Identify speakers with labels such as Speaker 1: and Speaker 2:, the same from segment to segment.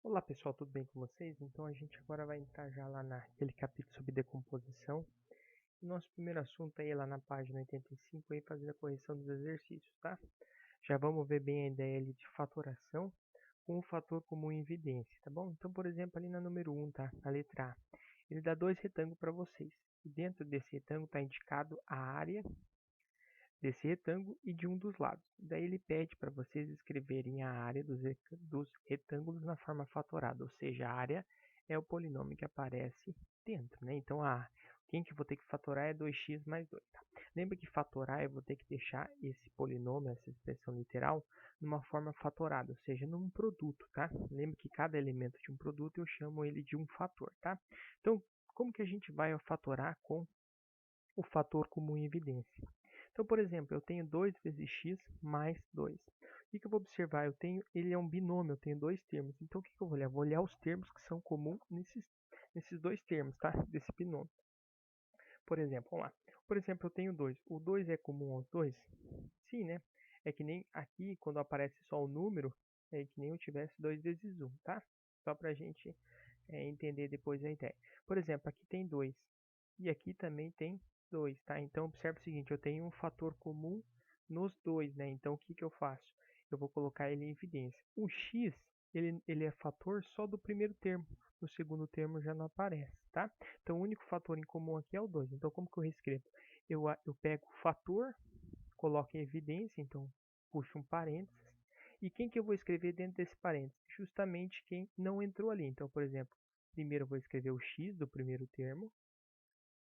Speaker 1: Olá pessoal, tudo bem com vocês? Então a gente agora vai entrar já lá naquele capítulo sobre decomposição. Nosso primeiro assunto aí lá na página 85 aí fazer a correção dos exercícios, tá? Já vamos ver bem a ideia ali de fatoração com o fator comum em evidência, tá bom? Então, por exemplo, ali na número 1, tá? Na letra A, ele dá dois retângulos para vocês. E dentro desse retângulo está indicado a área desse retângulo e de um dos lados. Daí ele pede para vocês escreverem a área dos retângulos na forma fatorada, ou seja, a área é o polinômio que aparece dentro, né? Então, quem que eu vou ter que fatorar é 2x mais 2. Tá? Lembra que fatorar eu vou ter que deixar esse polinômio, essa expressão literal, numa forma fatorada, ou seja, num produto, tá? Lembra que cada elemento de um produto eu chamo ele de um fator, tá? Então, como que a gente vai fatorar com o fator comum em evidência? Então, por exemplo, eu tenho 2 vezes x mais 2. O que eu vou observar? Ele é um binômio, eu tenho dois termos. Então, o que eu vou olhar? Vou olhar os termos que são comuns nesses dois termos, tá? Desse binômio. Por exemplo, vamos lá. Por exemplo, eu tenho 2. O 2 é comum aos dois? Sim, né? É que nem aqui, quando aparece só o número, é que nem eu tivesse 2 vezes 1, tá? Só para a gente entender depois a ideia. Por exemplo, aqui tem 2 e aqui também tem 2, tá? Então, observe o seguinte, eu tenho um fator comum nos dois, né? Então, o que que eu faço? Eu vou colocar ele em evidência. O x, ele é fator só do primeiro termo, no segundo termo já não aparece, tá? Então, o único fator em comum aqui é o 2. Então, como que eu reescrevo? Eu pego o fator, coloco em evidência, então puxo um parênteses. E quem que eu vou escrever dentro desse parênteses? Justamente quem não entrou ali. Então, por exemplo, primeiro eu vou escrever o x do primeiro termo,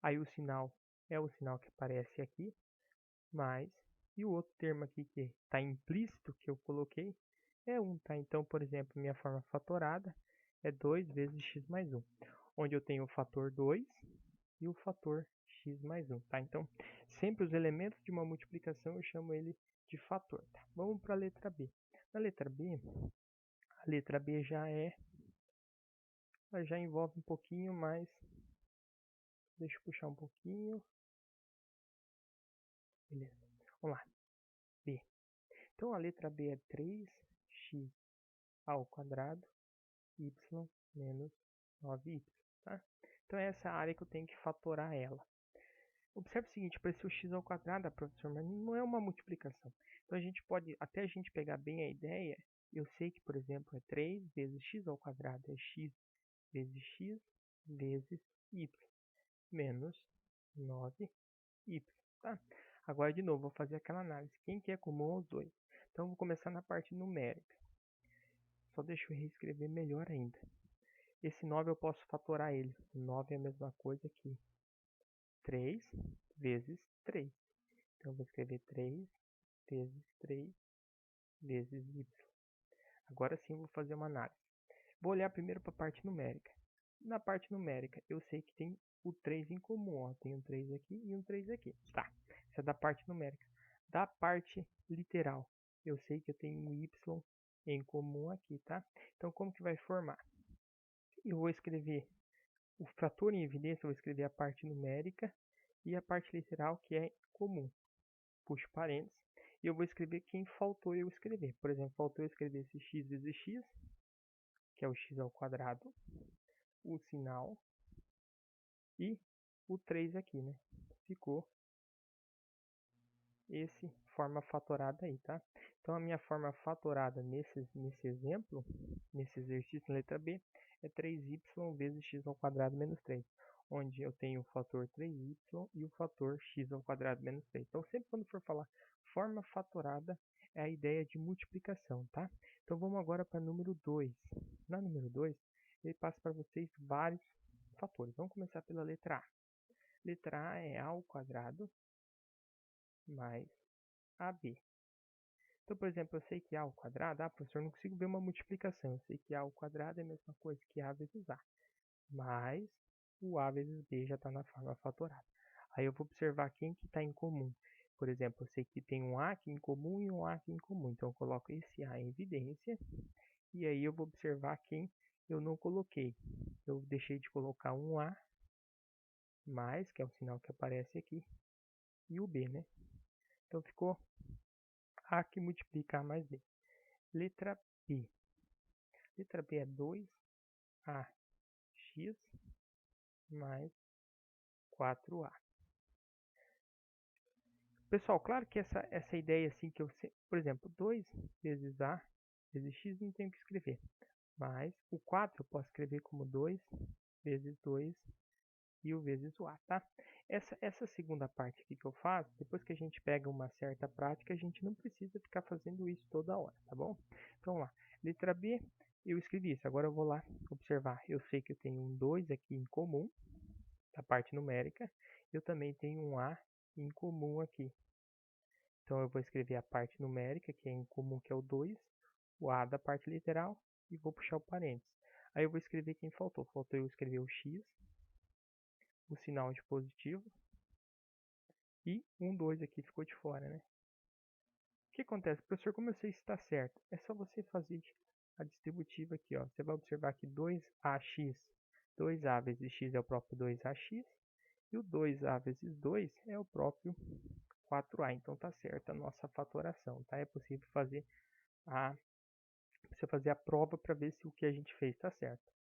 Speaker 1: aí o sinal é o sinal que aparece aqui, mais, e o outro termo aqui que está implícito que eu coloquei é 1, tá? Então, por exemplo, minha forma fatorada é 2 vezes x mais 1, onde eu tenho o fator 2 e o fator x mais 1, tá? Então, sempre os elementos de uma multiplicação eu chamo ele de fator, tá? Vamos para a letra B. Na letra B, a letra B já envolve um pouquinho mais. Deixa eu puxar um pouquinho. Beleza. Vamos lá. B. Então a letra B é 3x ao quadrado y menos 9y, tá? Então essa é a área que eu tenho que fatorar ela. Observe o seguinte, para esse x ao quadrado, professor, mas não é uma multiplicação. Então a gente pode, até a gente pegar bem a ideia, eu sei que, por exemplo, é 3 vezes x ao quadrado, é x vezes y, menos 9y, tá? Agora, de novo, vou fazer aquela análise. Quem que é comum aos dois? Então, vou começar na parte numérica. Só deixa eu reescrever melhor ainda. Esse 9 eu posso fatorar ele. 9 é a mesma coisa que 3 vezes 3. Então, eu vou escrever 3 vezes 3 vezes y. Agora sim, eu vou fazer uma análise. Vou olhar primeiro para a parte numérica. Na parte numérica, eu sei que tem o 3 em comum. Ó. Tem um 3 aqui e um 3 aqui. Tá, isso é da parte numérica. Da parte literal, eu sei que eu tenho um y em comum aqui, tá? Então, como que vai formar? Eu vou escrever o fator em evidência, eu vou escrever a parte numérica e a parte literal, que é comum. Puxo parênteses. E eu vou escrever quem faltou eu escrever. Por exemplo, faltou eu escrever esse x vezes x, que é o x ao quadrado, o sinal e o 3 aqui, né? Ficou esse forma fatorada aí, tá? Então, a minha forma fatorada nesse exemplo, nesse exercício na letra B, é 3y vezes x ao quadrado menos 3, onde eu tenho o fator 3y e o fator x ao quadrado menos 3. Então, sempre quando for falar forma fatorada, é a ideia de multiplicação, tá? Então, vamos agora para número 2. Na número 2, ele passa para vocês vários fatores. Vamos começar pela letra A. Letra A é a ao quadrado mais AB. Então, por exemplo, eu sei que A ao quadrado, professor, não consigo ver uma multiplicação. Eu sei que A ao quadrado é a mesma coisa que A vezes A. Mas o A vezes B já está na forma fatorada. Aí eu vou observar quem que está em comum. Por exemplo, eu sei que tem um A aqui em comum e um A aqui em comum. Então, eu coloco esse A em evidência. E aí eu vou observar quem eu não coloquei. Eu deixei de colocar um A mais, que é o sinal que aparece aqui, e o B, né? Então, ficou A que multiplica A mais B. Letra B. Letra B é 2ax mais 4a. Pessoal, claro que essa ideia assim que eu, por exemplo, 2 vezes a vezes x não tenho que escrever. Mas o 4 eu posso escrever como 2 vezes 2 e o vezes o a, tá? Essa segunda parte aqui que eu faço, depois que a gente pega uma certa prática, a gente não precisa ficar fazendo isso toda hora, tá bom? Então, vamos lá. Letra B, eu escrevi isso. Agora eu vou lá observar. Eu sei que eu tenho um 2 aqui em comum, da parte numérica. Eu também tenho um a em comum aqui. Então, eu vou escrever a parte numérica, que é em comum, que é o 2, o a da parte literal, e vou puxar o parênteses. Aí eu vou escrever quem faltou. Faltou eu escrever o x, o sinal de positivo, e um 2 aqui ficou de fora, né? O que acontece? Professor, como eu sei se está certo? É só você fazer a distributiva aqui, ó. Você vai observar que 2ax, 2a vezes x é o próprio 2ax, e o 2a vezes 2 é o próprio 4a. Então tá certa a nossa fatoração, tá? É possível fazer a prova para ver se o que a gente fez está certo.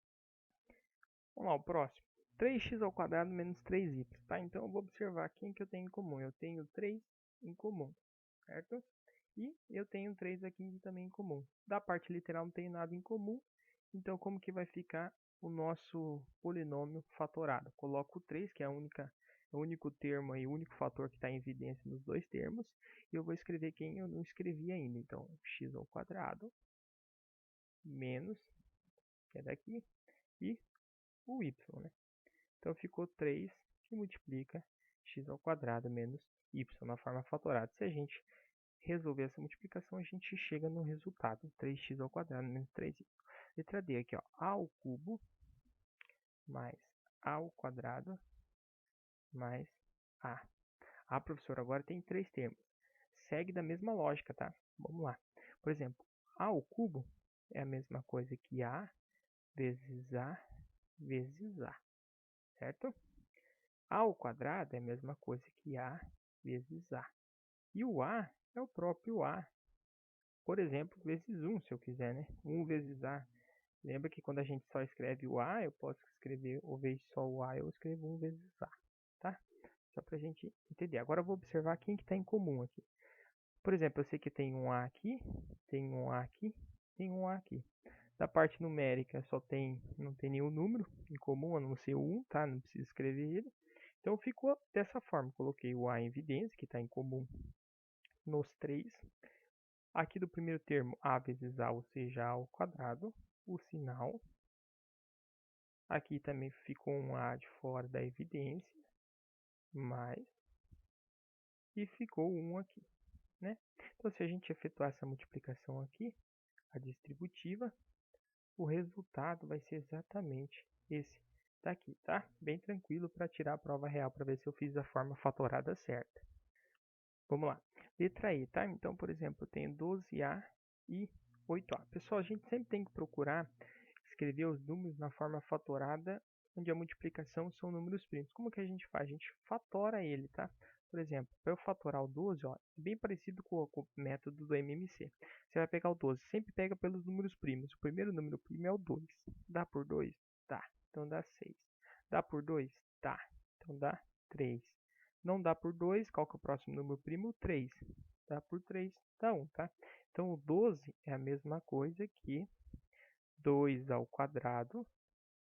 Speaker 1: Vamos lá, o próximo. 3x ao quadrado menos 3y, tá? Então eu vou observar quem que eu tenho em comum. Eu tenho 3 em comum, certo? E eu tenho 3 aqui também em comum. Da parte literal não tenho nada em comum. Então como que vai ficar o nosso polinômio fatorado? Coloco o 3, que é o único termo e o único fator que está em evidência nos dois termos. E eu vou escrever quem eu não escrevi ainda. Então, x ao quadrado menos, que é daqui, e o y, né? Então ficou 3 que multiplica x ao quadrado menos y na forma fatorada. Se a gente resolver essa multiplicação, a gente chega no resultado, 3x ao quadrado menos 3y. Letra D aqui, ó, a ao cubo mais a ao quadrado mais a. Ah, professor, agora tem três termos. Segue da mesma lógica, tá? Vamos lá. Por exemplo, a ao cubo é a mesma coisa que a vezes a vezes a, certo? A ao quadrado é a mesma coisa que a vezes a. E o a é o próprio a. Por exemplo, vezes 1, se eu quiser, né? 1 vezes a. Lembra que quando a gente só escreve o a, eu posso escrever, ou vezes só o a, eu escrevo 1 vezes a, tá? Só pra gente entender. Agora eu vou observar quem que está em comum aqui. Por exemplo, eu sei que tem um a aqui, tem um a aqui, tem um a aqui. Da parte numérica não tem nenhum número em comum, a não ser o 1, tá? Não preciso escrever ele. Então ficou dessa forma. Coloquei o a em evidência, que está em comum nos três. Aqui do primeiro termo, a vezes a, ou seja, a ao quadrado, o sinal. Aqui também ficou um a de fora da evidência, mais, e ficou um aqui, né? Então, se a gente efetuar essa multiplicação aqui, a distributiva, o resultado vai ser exatamente esse daqui, tá? Bem tranquilo para tirar a prova real, para ver se eu fiz a forma fatorada certa. Vamos lá. Letra E, tá? Então, por exemplo, eu tenho 12a e 8a. Pessoal, a gente sempre tem que procurar escrever os números na forma fatorada, onde a multiplicação são números primos. Como que a gente faz? A gente fatora ele, tá? Por exemplo, para eu fatorar o 12, ó, é bem parecido com o método do MMC. Você vai pegar o 12, sempre pega pelos números primos. O primeiro número primo é o 2. Dá por 2? Dá. Então dá 6. Dá por 2? Dá. Então dá 3. Não dá por 2, qual que é o próximo número primo? 3. Dá por 3, dá 1, tá? Então o 12 é a mesma coisa que 2 ao quadrado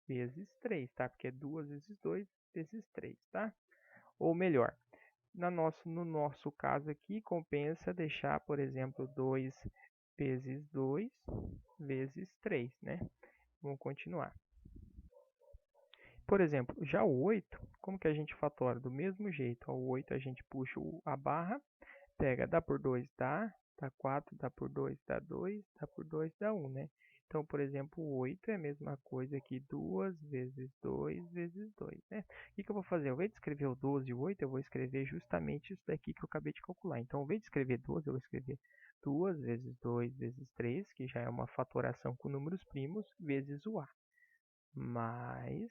Speaker 1: vezes 3, tá? Porque é 2 vezes 2 vezes 3, tá? Ou melhor, no nosso caso aqui, compensa deixar, por exemplo, 2 vezes 2 vezes 3, né? Vamos continuar. Por exemplo, já o 8, como que a gente fatora? Do mesmo jeito, ó, o 8 a gente puxa a barra, pega, dá por 2, dá 4, dá por 2, dá 2, dá por 2, dá 1, né? Então, por exemplo, o 8 é a mesma coisa que 2 vezes 2 vezes 2, né? O que eu vou fazer? Ao invés de escrever o 12 e o 8, eu vou escrever justamente isso daqui que eu acabei de calcular. Então, ao invés de escrever 12, eu vou escrever 2 vezes 2 vezes 3, que já é uma fatoração com números primos, vezes o a. Mais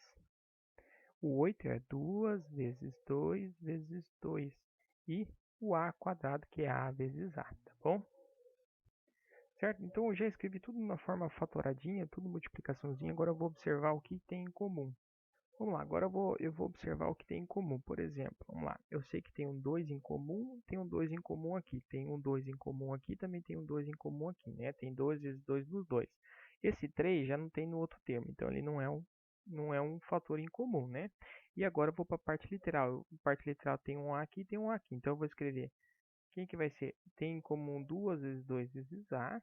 Speaker 1: o 8 é 2 vezes 2 vezes 2. E o a quadrado, que é a vezes a, tá bom? certo? Então eu já escrevi tudo na forma fatoradinha, tudo multiplicaçãozinha, agora eu vou observar o que tem em comum. Vamos lá, agora eu vou observar o que tem em comum. Por exemplo, vamos lá, eu sei que tem um 2 em comum, tem um 2 em comum aqui, tem um 2 em comum aqui, também tem um 2 em comum aqui, né? Tem 2 vezes 2 nos dois. Esse 3 já não tem no outro termo, então ele não é um fator em comum, né? E agora eu vou para a parte literal. A parte literal tem um A aqui e tem um A aqui. Então eu vou escrever, quem que vai ser? Tem em comum 2 vezes 2 vezes A.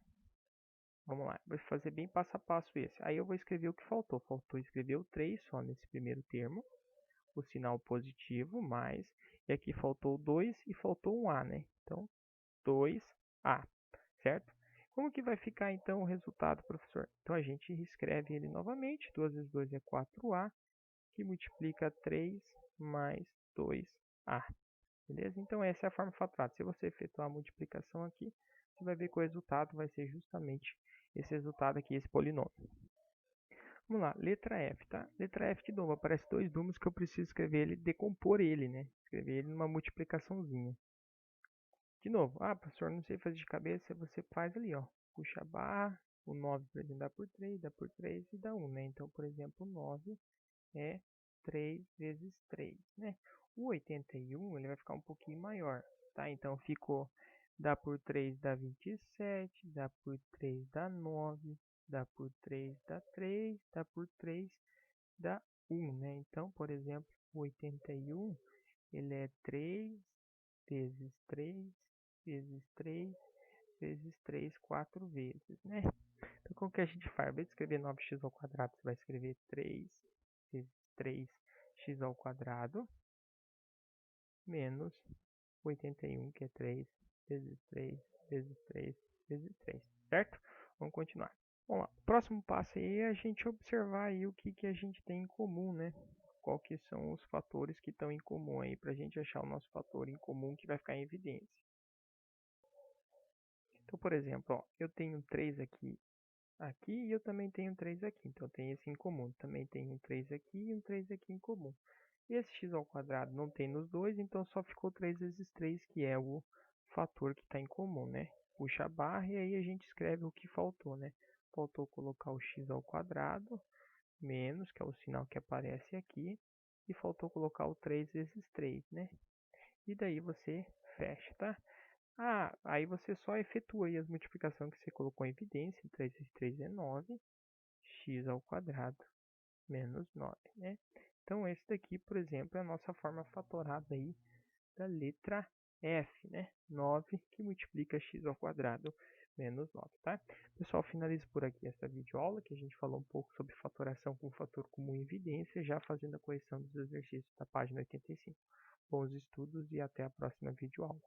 Speaker 1: Vamos lá, vou fazer bem passo a passo esse. Aí eu vou escrever o que faltou. Faltou escrever o 3 só nesse primeiro termo, o sinal positivo, mais, e aqui faltou 2 e faltou um A, né? Então, 2A, certo? Como que vai ficar então o resultado, professor? Então a gente escreve ele novamente, 2 vezes 2 é 4A, que multiplica 3 mais 2A. Beleza? Então essa é a forma fatorada. Se você efetuar a multiplicação aqui, você vai ver que o resultado vai ser justamente esse resultado aqui, esse polinômio. Vamos lá, letra F, tá? Letra F de novo, aparece dois números que eu preciso escrever ele, decompor ele, né? Escrever ele numa multiplicaçãozinha. De novo, professor, não sei fazer de cabeça, você faz ali, ó. Puxa a barra, o 9 por exemplo, dá por 3 e dá 1, né? Então, por exemplo, 9 é 3 vezes 3, né? O 81 ele vai ficar um pouquinho maior, tá? Então ficou, dá por 3 dá 27, dá por 3 dá 9, dá por 3 dá 3, dá por 3 dá 1, né? Então, por exemplo, o 81 ele é 3 vezes 3 vezes 3 vezes 3, 4 vezes, né? Então, como que a gente faz? Ao invés de escrever 9x ao quadrado, você vai escrever 3 vezes 3x ao quadrado menos 81, que é 3 vezes 3 vezes 3 vezes 3, certo? Vamos continuar. Vamos lá. O próximo passo aí é a gente observar aí o que a gente tem em comum, né? Qual que são os fatores que estão em comum aí para a gente achar o nosso fator em comum que vai ficar em evidência. Então, por exemplo, ó, eu tenho 3 aqui e eu também tenho 3 aqui. Então, tem esse em comum. Também tenho um 3 aqui e um 3 aqui em comum. E esse x ao quadrado não tem nos dois, então só ficou 3 vezes 3, que é o fator que está em comum, né? Puxa a barra e aí a gente escreve o que faltou, né? Faltou colocar o x ao quadrado menos, que é o sinal que aparece aqui, e faltou colocar o 3 vezes 3, né? E daí você fecha, tá? Aí você só efetua aí as multiplicações que você colocou em evidência. 3 vezes 3 é 9, x ao quadrado menos 9, né? Então esse daqui, por exemplo, é a nossa forma fatorada aí da letra F, né? 9 que multiplica x ao quadrado menos 9, tá? Pessoal, finalizo por aqui essa videoaula, que a gente falou um pouco sobre fatoração com fator comum em evidência, já fazendo a correção dos exercícios da página 85. Bons estudos e até a próxima videoaula.